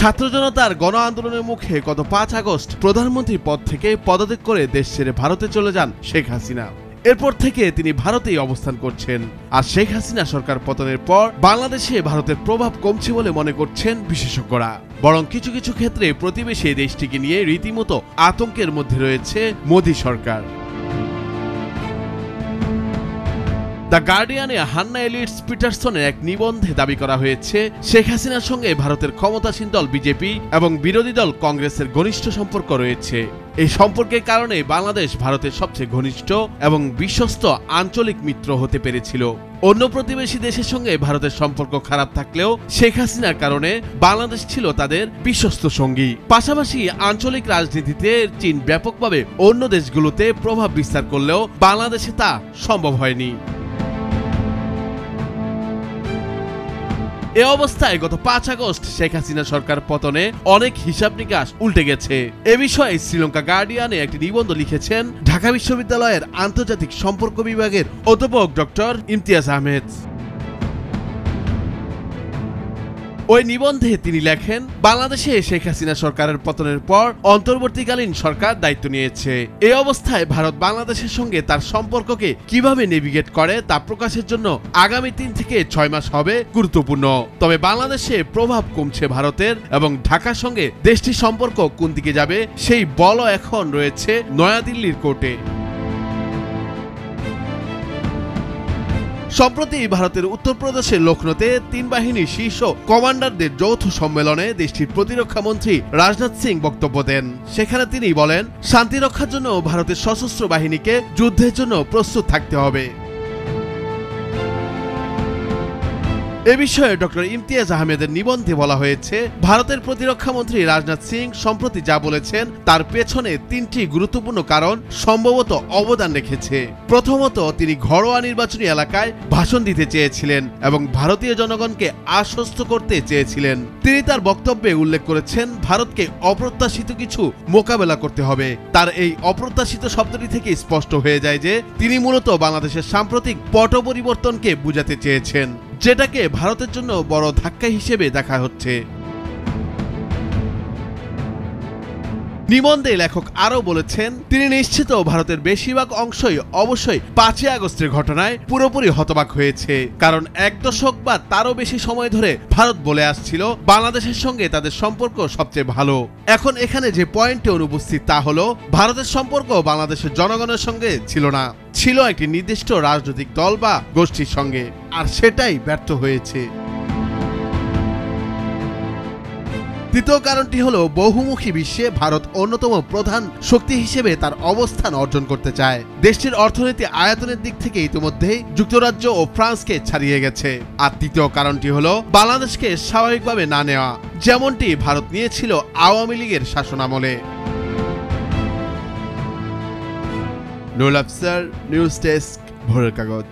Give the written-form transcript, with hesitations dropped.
ছাত্র জনতার গণ আন্দোলনের মুখে গত 5 আগস্ট প্রধানমন্ত্রী পদ থেকে পদত্যাগ করে দেশ ছেড়ে ভারতে চলে যান শেখ হাসিনা। এরপর থেকে তিনি ভারতেই অবস্থান করছেন। আর শেখ হাসিনা সরকার পতনের পর বাংলাদেশে ভারতের প্রভাব কমছে বলে মনে করছেন বিশেষজ্ঞরা। বরং কিছু কিছু ক্ষেত্রে প্রতিবেশী দেশটিকে নিয়ে রীতিমতো আতঙ্কের মধ্যে রয়েছে মোদী সরকার। দ্য গার্ডিয়ানে হান্না এলিটস পিটারসনের এক নিবন্ধে দাবি করা হয়েছে, শেখ হাসিনার সঙ্গে ভারতের ক্ষমতাসীন দল বিজেপি এবং বিরোধী দল কংগ্রেসের ঘনিষ্ঠ সম্পর্ক রয়েছে। এই সম্পর্কের কারণে বাংলাদেশ ভারতের সবচেয়ে ঘনিষ্ঠ এবং বিশ্বস্ত আঞ্চলিক মিত্র হতে পেরেছিল। অন্য প্রতিবেশী দেশের সঙ্গে ভারতের সম্পর্ক খারাপ থাকলেও শেখ হাসিনার কারণে বাংলাদেশ ছিল তাদের বিশ্বস্ত সঙ্গী। পাশাপাশি আঞ্চলিক রাজনীতিতে চীন ব্যাপকভাবে অন্য দেশগুলোতে প্রভাব বিস্তার করলেও বাংলাদেশে তা সম্ভব হয়নি। এ অবস্থায় গত 5 আগস্ট শেখ হাসিনা সরকার পতনে অনেক হিসাব নিকাশ উল্টে গেছে। এ বিষয়ে শ্রীলঙ্কা গার্ডিয়ানে একটি নিবন্ধ লিখেছেন ঢাকা বিশ্ববিদ্যালয়ের আন্তর্জাতিক সম্পর্ক বিভাগের অধ্যাপক ডক্টর ইমতিয়াজ আহমেদ। ওই নিবন্ধে তিনি লেখেন, বাংলাদেশে শেখ হাসিনা সরকারের পতনের পর অন্তর্বর্তীকালীন সরকার দায়িত্ব নিয়েছে। এই অবস্থায় ভারত বাংলাদেশের সঙ্গে তার সম্পর্ককে কিভাবে নেভিগেট করে তা প্রকাশের জন্য আগামী 3 থেকে 6 মাস হবে গুরুত্বপূর্ণ। তবে বাংলাদেশে প্রভাব কমছে ভারতের এবং ঢাকার সঙ্গে দেশটির সম্পর্ক কোন দিকে যাবে সেই বল এখন রয়েছে নয়াদিল্লির কোর্টে। সম্প্রতি ভারতের উত্তরপ্রদেশের লখনৌতে 3 বাহিনীর শীর্ষ কমান্ডারদের যৌথ সম্মেলনে দেশটির প্রতিরক্ষা মন্ত্রী রাজনাথ সিং বক্তব্য দেন। সেখানে তিনি বলেন, শান্তি রক্ষার জন্য ভারতের সশস্ত্র বাহিনীকে যুদ্ধের জন্য প্রস্তুত থাকতে হবে। এ বিষয়ে ডক্টর ইমতিয়াজ আহমেদের নিবন্ধে বলা হয়েছে, ভারতের প্রতিরক্ষা মন্ত্রী রাজনাথ সিং সম্প্রতি যা বলেছেন তার পেছনে 3টি গুরুত্বপূর্ণ কারণ সম্ভবত অবদান রেখেছে। প্রথমত, তিনি ঘরোয়া নির্বাচনী এলাকায় ভাষণ দিতে চেয়েছিলেন এবং ভারতীয় জনগণকে আশ্বস্ত করতে চেয়েছিলেন। তিনি তার বক্তব্যে উল্লেখ করেছেন, ভারতকে অপ্রত্যাশিত কিছু মোকাবেলা করতে হবে। তার এই অপ্রত্যাশিত শব্দটি থেকে স্পষ্ট হয়ে যায় যে তিনি মূলত বাংলাদেশের সাম্প্রতিক পট পরিবর্তনকে বুঝাতে চেয়েছেন, যেটাকে ভারতের জন্য বড় ধাক্কা হিসেবে দেখা হচ্ছে। নিবন্ধে লেখক আরও বলেছেন, তিনি নিশ্চিত ভারতের বেশিরভাগ অংশই অবশ্যই 5 আগস্টের ঘটনায় পুরোপুরি হতবাক হয়েছে। কারণ 1 দশক বা তারও বেশি সময় ধরে ভারত বলে আসছিল বাংলাদেশের সঙ্গে তাদের সম্পর্ক সবচেয়ে ভালো। এখন এখানে যে পয়েন্টে অনুপস্থিত তা হলো, ভারতের সম্পর্ক বাংলাদেশের জনগণের সঙ্গে ছিল না, ছিল একটি নির্দিষ্ট রাজনৈতিক দল বা গোষ্ঠীর সঙ্গে, আর সেটাই ব্যর্থ হয়েছে। তৃতীয় কারণটি হলো, বহুমুখী বিশ্বে ভারত অন্যতম প্রধান শক্তি হিসেবে তার অবস্থান অর্জন করতে চায়। দেশটির অর্থনীতি আয়তনের দিক থেকে ইতিমধ্যেই যুক্তরাজ্য ও ফ্রান্সকে ছাড়িয়ে গেছে। আর তৃতীয় কারণটি হলো, বাংলাদেশকে স্বাভাবিকভাবে না নেওয়া, যেমনটি ভারত নিয়েছিল আওয়ামী লীগের শাসনামলে। নুরুল আফসার, নিউজ ডেস্ক, ভোরের কাগজ।